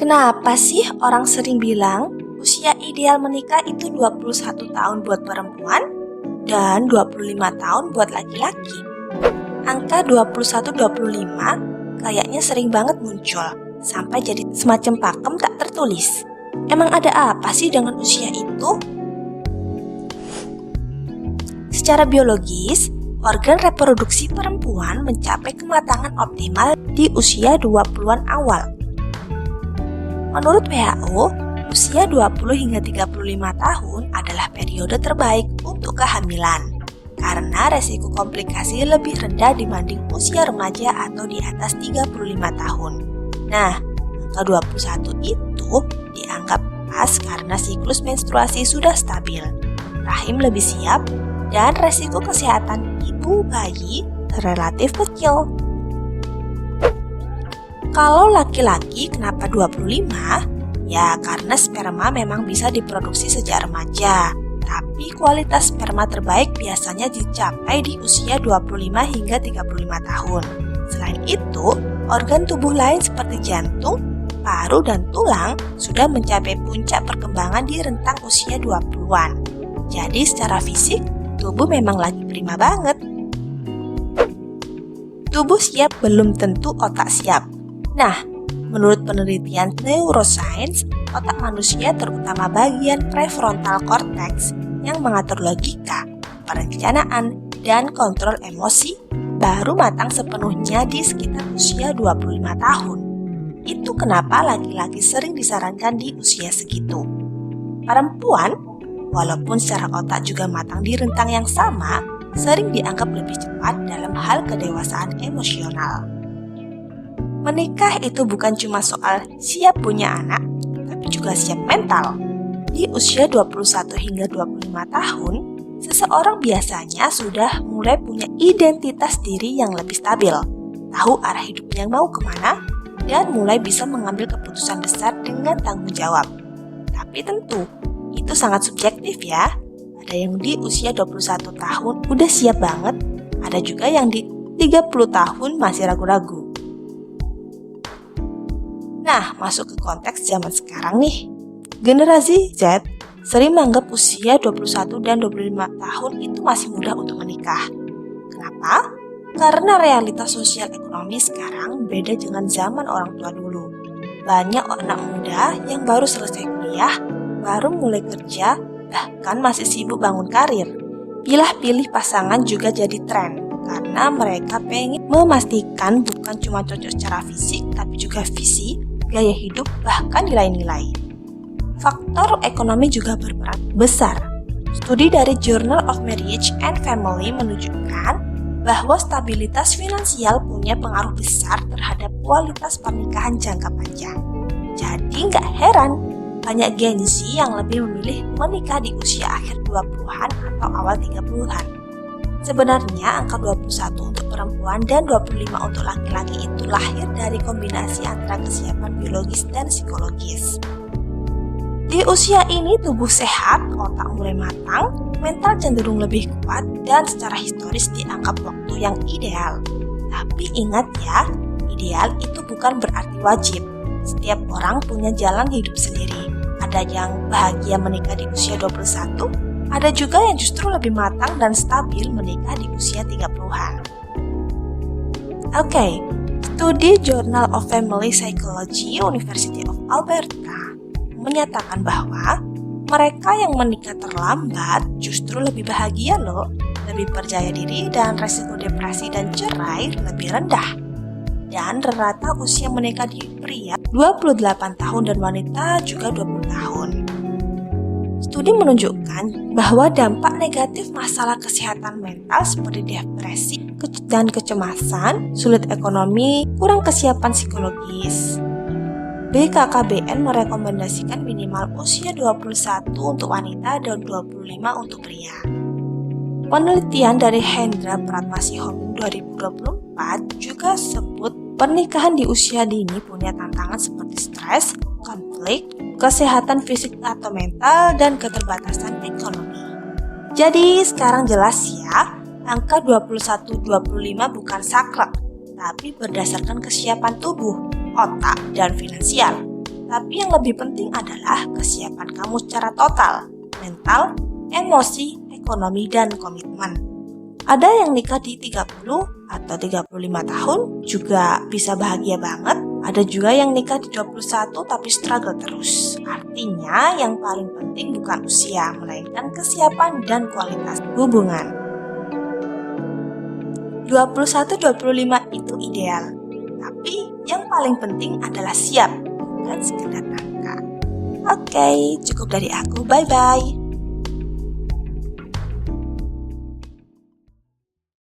Kenapa sih orang sering bilang usia ideal menikah itu 21 tahun buat perempuan dan 25 tahun buat laki-laki? Angka 21-25 kayaknya sering banget muncul sampai jadi semacam pakem tak tertulis. Emang ada apa sih dengan usia itu? Secara biologis, organ reproduksi perempuan mencapai kematangan optimal di usia 20-an awal. Menurut WHO, usia 20 hingga 35 tahun adalah periode terbaik untuk kehamilan karena resiko komplikasi lebih rendah dibanding usia remaja atau di atas 35 tahun. Nah, angka 21 itu dianggap pas karena siklus menstruasi sudah stabil, rahim lebih siap, dan resiko kesehatan ibu bayi relatif kecil. Kalau laki-laki kenapa 25? Ya karena sperma memang bisa diproduksi sejak remaja. Tapi kualitas sperma terbaik biasanya dicapai di usia 25 hingga 35 tahun. Selain itu, organ tubuh lain seperti jantung, paru, dan tulang sudah mencapai puncak perkembangan di rentang usia 20-an. Jadi secara fisik, tubuh memang lagi prima banget. Tubuh siap belum tentu otak siap. Nah, menurut penelitian neuroscience, otak manusia terutama bagian prefrontal cortex yang mengatur logika, perencanaan, dan kontrol emosi baru matang sepenuhnya di sekitar usia 25 tahun. Itu kenapa laki-laki sering disarankan di usia segitu. Perempuan, walaupun secara otak juga matang di rentang yang sama, sering dianggap lebih cepat dalam hal kedewasaan emosional. Menikah itu bukan cuma soal siap punya anak, tapi juga siap mental. Di usia 21 hingga 25 tahun, seseorang biasanya sudah mulai punya identitas diri yang lebih stabil, tahu arah hidupnya mau kemana, dan mulai bisa mengambil keputusan besar dengan tanggung jawab. Tapi tentu, itu sangat subjektif ya. Ada yang di usia 21 tahun udah siap banget, ada juga yang di 30 tahun masih ragu-ragu. Nah, masuk ke konteks zaman sekarang nih. Generasi Z sering menganggap usia 21 dan 25 tahun itu masih muda untuk menikah. Kenapa? Karena realitas sosial ekonomi sekarang beda dengan zaman orang tua dulu. Banyak anak muda yang baru selesai kuliah, baru mulai kerja, bahkan masih sibuk bangun karir. Pilih-pilih pasangan juga jadi tren, karena mereka pengen memastikan bukan cuma cocok secara fisik, tapi juga visi, gaya hidup, bahkan nilai-nilai. Faktor ekonomi juga berperan besar. Studi dari Journal of Marriage and Family menunjukkan bahwa stabilitas finansial punya pengaruh besar terhadap kualitas pernikahan jangka panjang. Jadi nggak heran, banyak Gen Z yang lebih memilih menikah di usia akhir 20-an atau awal 30-an. Sebenarnya angka 21 untuk perempuan dan 25 untuk laki-laki itu lahir dari kombinasi antara kesiapan biologis dan psikologis. Di usia ini tubuh sehat, otak mulai matang, mental cenderung lebih kuat, dan secara historis dianggap waktu yang ideal. Tapi ingat ya, ideal itu bukan berarti wajib. Setiap orang punya jalan hidup sendiri. Ada yang bahagia menikah di usia 21, ada juga yang justru lebih matang dan stabil menikah di usia 30-an. Oke, studi Journal of Family Psychology University of Alberta menyatakan bahwa mereka yang menikah terlambat justru lebih bahagia loh, lebih percaya diri, dan resiko depresi dan cerai lebih rendah. Dan rata usia menikah di pria 28 tahun dan wanita juga 20 tahun. Studi menunjukkan bahwa dampak negatif masalah kesehatan mental seperti depresi dan kecemasan, sulit ekonomi, kurang kesiapan psikologis. BKKBN merekomendasikan minimal usia 21 untuk wanita dan 25 untuk pria. Penelitian dari Hendra Pratmasihoming 2024 juga sebut pernikahan di usia dini punya tantangan seperti stres, konflik, kesehatan fisik atau mental, dan keterbatasan ekonomi. Jadi sekarang jelas ya, angka 21-25 bukan saklek, tapi berdasarkan kesiapan tubuh, otak, dan finansial. Tapi yang lebih penting adalah kesiapan kamu secara total, mental, emosi, ekonomi, dan komitmen. Ada yang nikah di 30 atau 35 tahun juga bisa bahagia banget. Ada juga yang nikah di 21 tapi struggle terus. Artinya yang paling penting bukan usia, melainkan kesiapan dan kualitas hubungan. 21-25 itu ideal, tapi yang paling penting adalah siap, bukan sekedar angka. Oke, cukup dari aku. Bye-bye.